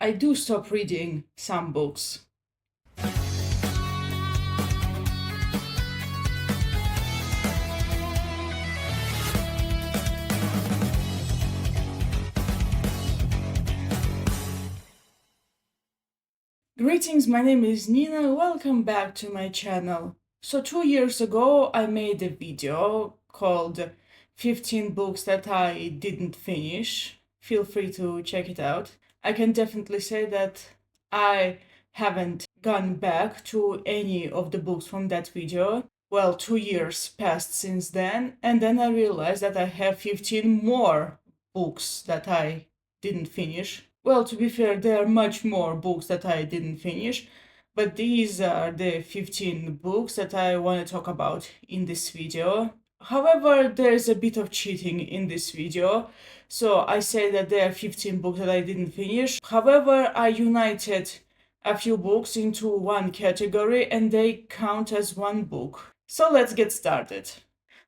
I do stop reading some books. Greetings, my name is Nina, welcome back to my channel. So 2 years ago I made a video called 15 books that I didn't finish. Feel free to check it out. I can definitely say that I haven't gone back to any of the books from that video. Well, 2 years passed since then, and then I realized that I have 15 more books that I didn't finish. Well, to be fair, there are much more books that I didn't finish, but these are the 15 books that I want to talk about in this video. However, there's a bit of cheating in this video, so I say that there are 15 books that I didn't finish. However, I united a few books into one category and they count as one book. So let's get started.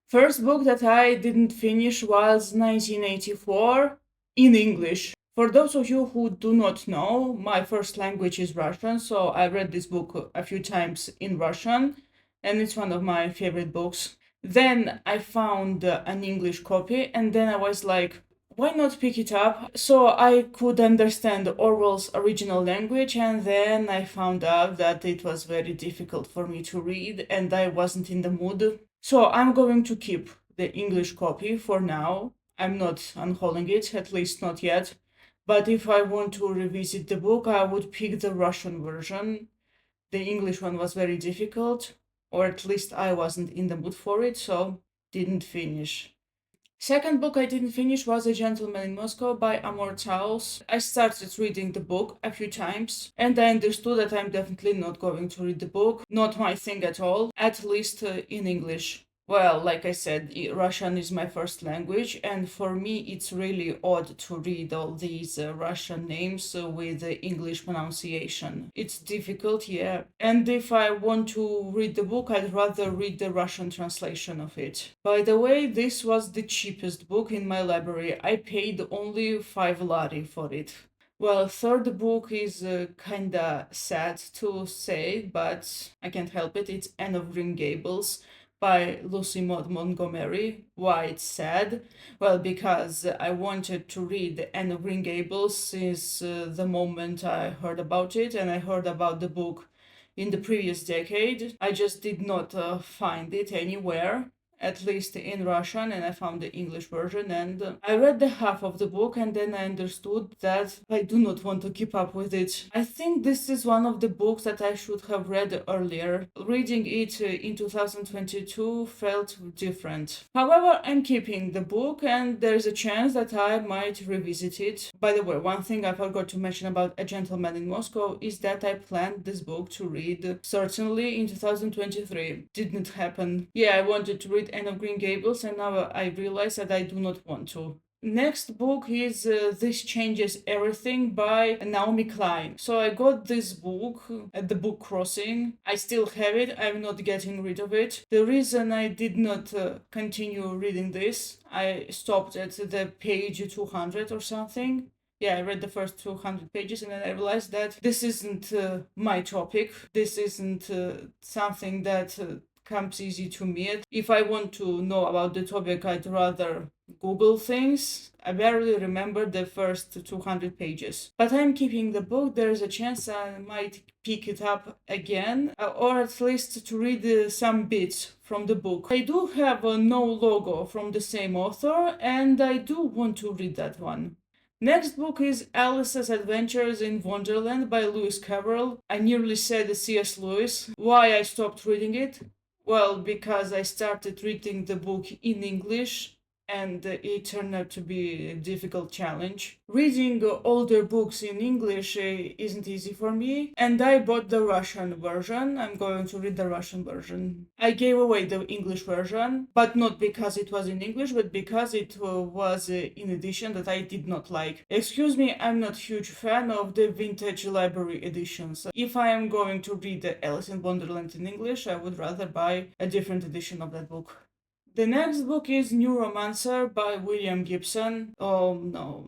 First book that I didn't finish was 1984 in English. For those of you who do not know, my first language is Russian, so I read this book a few times in Russian, and it's one of my favorite books. Then I found an English copy, and then I was like, why not pick it up? So I could understand Orwell's original language, and then I found out that it was very difficult for me to read, and I wasn't in the mood. So I'm going to keep the English copy for now. I'm not unhauling it, at least not yet. But if I want to revisit the book, I would pick the Russian version. The English one was very difficult, or at least I wasn't in the mood for it, so didn't finish. Second book I didn't finish was A Gentleman in Moscow by Amor Towles. I started reading the book a few times, and I understood that I'm definitely not going to read the book. Not my thing at all, at least in English. Well, like I said, Russian is my first language, and for me it's really odd to read all these Russian names with English pronunciation. It's difficult, yeah. And if I want to read the book, I'd rather read the Russian translation of it. By the way, this was the cheapest book in my library. I paid only 5 lari for it. Well, third book is kinda sad to say, but I can't help it. It's Anne of Green Gables by Lucy Maud Montgomery. Why it's sad? Well, because I wanted to read Anne of Green Gables since the moment I heard about it, and I heard about the book in the previous decade. I just did not find it anywhere, at least in Russian, and I found the English version, and I read the half of the book, and then I understood that I do not want to keep up with it. I think this is one of the books that I should have read earlier. Reading it in 2022 felt different. However, I'm keeping the book, and there's a chance that I might revisit it. By the way, one thing I forgot to mention about A Gentleman in Moscow is that I planned this book to read certainly in 2023. Didn't happen. Yeah, I wanted to read Anne of Green Gables, and now I realize that I do not want to. Next book is This Changes Everything by Naomi Klein. So I got this book at the book crossing. I still have it. I'm not getting rid of it. The reason I did not continue reading this, I stopped at the page 200 or something. Yeah, I read the first 200 pages and then I realized that this isn't my topic. This isn't something that comes easy to me. If I want to know about the topic, I'd rather Google things. I barely remember the first 200 pages. But I'm keeping the book. There's a chance I might pick it up again, or at least to read some bits from the book. I do have a no logo from the same author, and I do want to read that one. Next book is Alice's Adventures in Wonderland by Lewis Carroll. I nearly said C.S. Lewis. Why I stopped reading it? Well, because I started reading the book in English and it turned out to be a difficult challenge. Reading older books in English isn't easy for me, and I bought the Russian version. I'm going to read the Russian version. I gave away the English version, but not because it was in English, but because it was in edition that I did not like. Excuse me, I'm not a huge fan of the vintage library editions. If I am going to read Alice in Wonderland in English, I would rather buy a different edition of that book. The next book is Neuromancer by William Gibson. Oh no.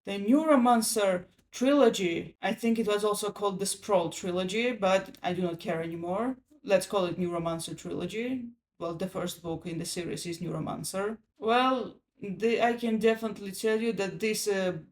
The Neuromancer trilogy. I think it was also called the Sprawl trilogy, but I do not care anymore. Let's call it Neuromancer trilogy. Well, the first book in the series is Neuromancer. Well, I can definitely tell you that this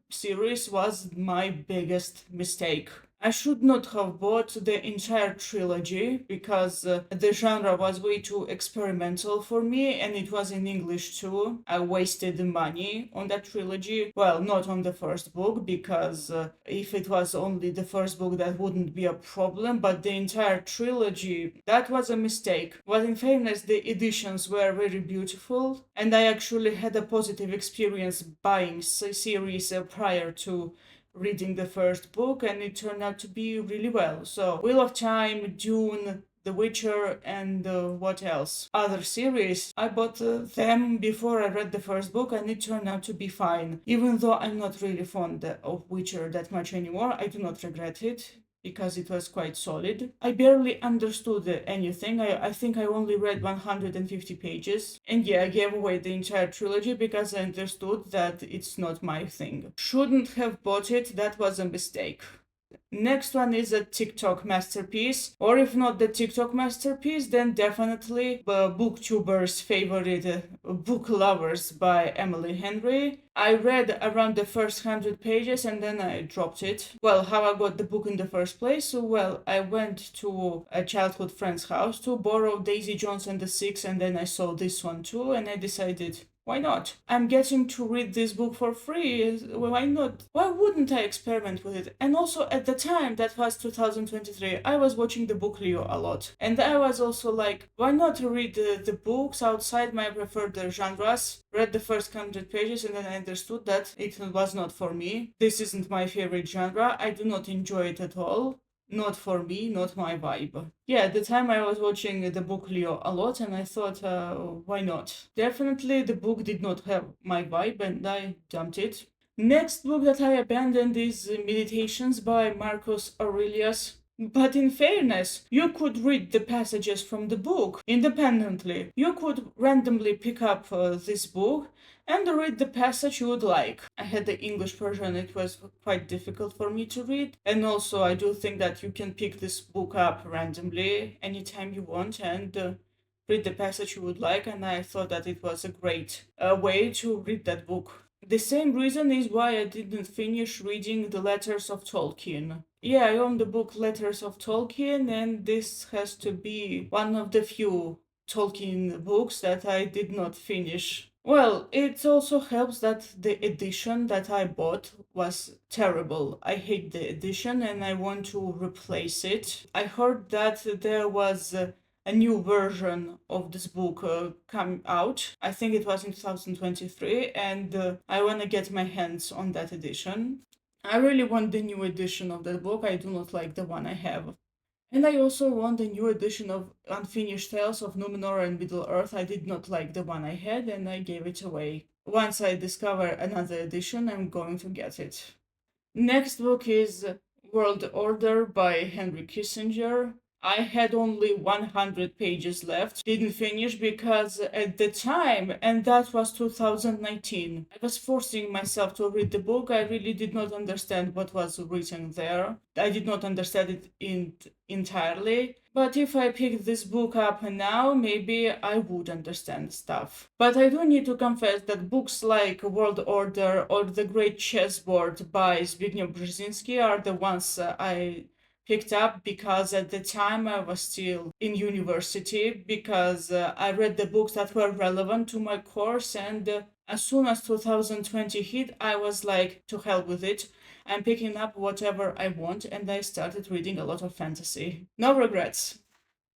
series was my biggest mistake. I should not have bought the entire trilogy because the genre was way too experimental for me, and it was in English too. I wasted the money on that trilogy. Well, not on the first book, because if it was only the first book, that wouldn't be a problem, but the entire trilogy, that was a mistake. But in fairness, the editions were very beautiful, and I actually had a positive experience buying series prior to reading the first book, and it turned out to be really well. So, Wheel of Time, Dune, The Witcher, and what else? Other series. I bought them before I read the first book, and it turned out to be fine. Even though I'm not really fond of Witcher that much anymore, I do not regret it because it was quite solid. I barely understood anything. I think I only read 150 pages. And yeah, I gave away the entire trilogy because I understood that it's not my thing. Shouldn't have bought it, that was a mistake. Next one is a TikTok masterpiece, or if not the TikTok masterpiece, then definitely Booktuber's favorite, Book Lovers by Emily Henry. I read around the first 100 pages and then I dropped it. Well, how I got the book in the first place? Well, I went to a childhood friend's house to borrow Daisy Jones and the Six, and then I saw this one too, and I decided, why not? I'm getting to read this book for free. Why not? Why wouldn't I experiment with it? And also at the time, that was 2023, I was watching the book Leo a lot. And I was also like, why not read the books outside my preferred genres? Read the first 100 pages and then I understood that it was not for me. This isn't my favorite genre. I do not enjoy it at all. Not for me, not my vibe. Yeah, at the time I was watching the book Leo a lot and I thought, why not? Definitely the book did not have my vibe and I dumped it. Next book that I abandoned is Meditations by Marcus Aurelius. But in fairness, you could read the passages from the book independently. You could randomly pick up this book and read the passage you would like. I had the English version, it was quite difficult for me to read. And also, I do think that you can pick this book up randomly anytime you want and read the passage you would like. And I thought that it was a great way to read that book. The same reason is why I didn't finish reading the Letters of Tolkien. Yeah, I own the book Letters of Tolkien, and this has to be one of the few Tolkien books that I did not finish. Well, it also helps that the edition that I bought was terrible. I hate the edition and I want to replace it. I heard that there was a new version of this book come out. I think it was in 2023, and I want to get my hands on that edition. I really want the new edition of that book. I do not like the one I have. And I also want the new edition of Unfinished Tales of Numenor and Middle-earth. I did not like the one I had and I gave it away. Once I discover another edition, I'm going to get it. Next book is World Order by Henry Kissinger. I had only 100 pages left, didn't finish because at the time, and that was 2019, I was forcing myself to read the book. I really did not understand what was written there. I did not understand it entirely. But if I picked this book up now, maybe I would understand stuff. But I do need to confess that books like World Order or The Great Chessboard by Zbigniew Brzezinski are the ones I picked up because at the time I was still in university, because I read the books that were relevant to my course, and as soon as 2020 hit, I was like, to hell with it. I'm picking up whatever I want, and I started reading a lot of fantasy. No regrets.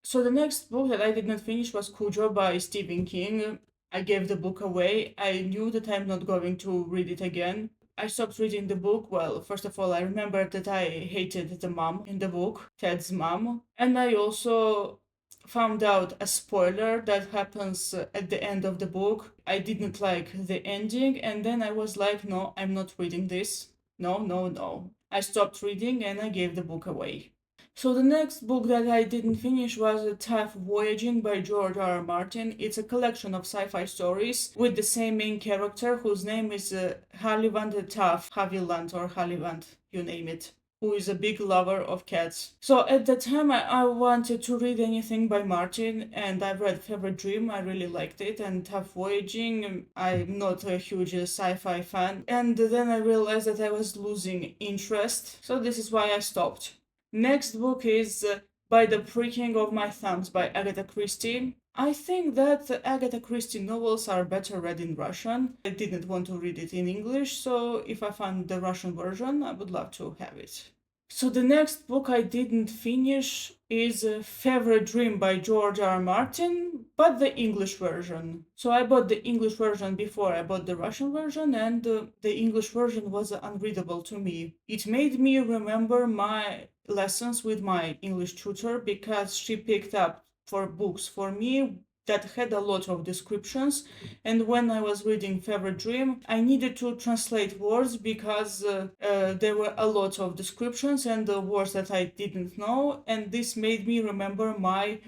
So the next book that I did not finish was Cujo by Stephen King. I gave the book away. I knew that I'm not going to read it again. I stopped reading the book. Well, first of all, I remembered that I hated the mom in the book, Ted's mom. And I also found out a spoiler that happens at the end of the book. I didn't like the ending, and then I was like, no, I'm not reading this. No. I stopped reading and I gave the book away. So the next book that I didn't finish was Tough Voyaging by George R. R. Martin. It's a collection of sci-fi stories with the same main character whose name is Haviland Tough, Haviland or Haviland, you name it, who is a big lover of cats. So at the time I wanted to read anything by Martin, and I've read Favorite Dream, I really liked it, and Tough Voyaging, I'm not a huge sci-fi fan, and then I realized that I was losing interest, so this is why I stopped. Next book is By the Pricking of My Thumbs by Agatha Christie. I think that Agatha Christie novels are better read in Russian. I didn't want to read it in English, so if I find the Russian version, I would love to have it. So the next book I didn't finish is Favorite Dream by George R. R. Martin, but the English version. So I bought the English version before I bought the Russian version, and the English version was unreadable to me. It made me remember my lessons with my English tutor because she picked up for books for me that had a lot of descriptions, and when I was reading Favorite Dream I needed to translate words because there were a lot of descriptions and the words that I didn't know, and this made me remember my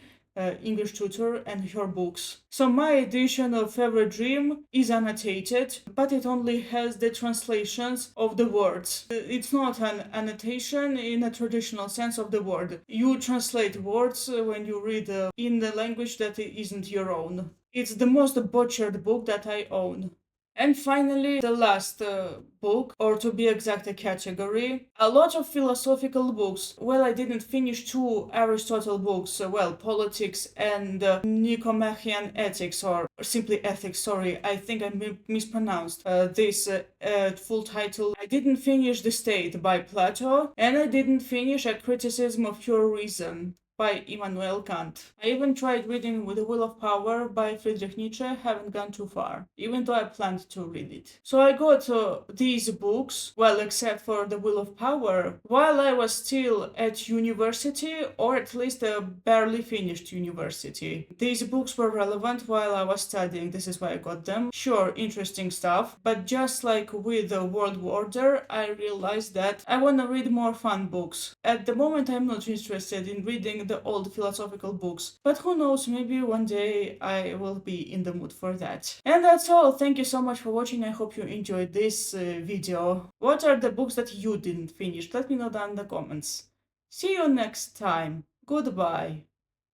English tutor and her books. So my edition of Favorite Dream is annotated, but it only has the translations of the words. It's not an annotation in a traditional sense of the word. You translate words when you read in the language that isn't your own. It's the most butchered book that I own. And finally, the last book, or to be exact, a category. A lot of philosophical books. Well, I didn't finish two Aristotle books, Politics and Nicomachean Ethics, or simply Ethics, sorry, I think I mispronounced this full title. I didn't finish The State by Plato, and I didn't finish A Criticism of Pure Reason by Immanuel Kant. I even tried reading The Will of Power by Friedrich Nietzsche, haven't gone too far, even though I planned to read it. So I got these books, well, except for The Will of Power, while I was still at university, or at least barely finished university. These books were relevant while I was studying, this is why I got them. Sure, interesting stuff, but just like with the World Order, I realized that I want to read more fun books. At the moment, I'm not interested in reading the old philosophical books, but who knows, maybe one day I will be in the mood for that. And that's all. Thank you so much for watching. I hope you enjoyed this video. What are the books that you didn't finish? Let me know down in the comments. See you next time. Goodbye.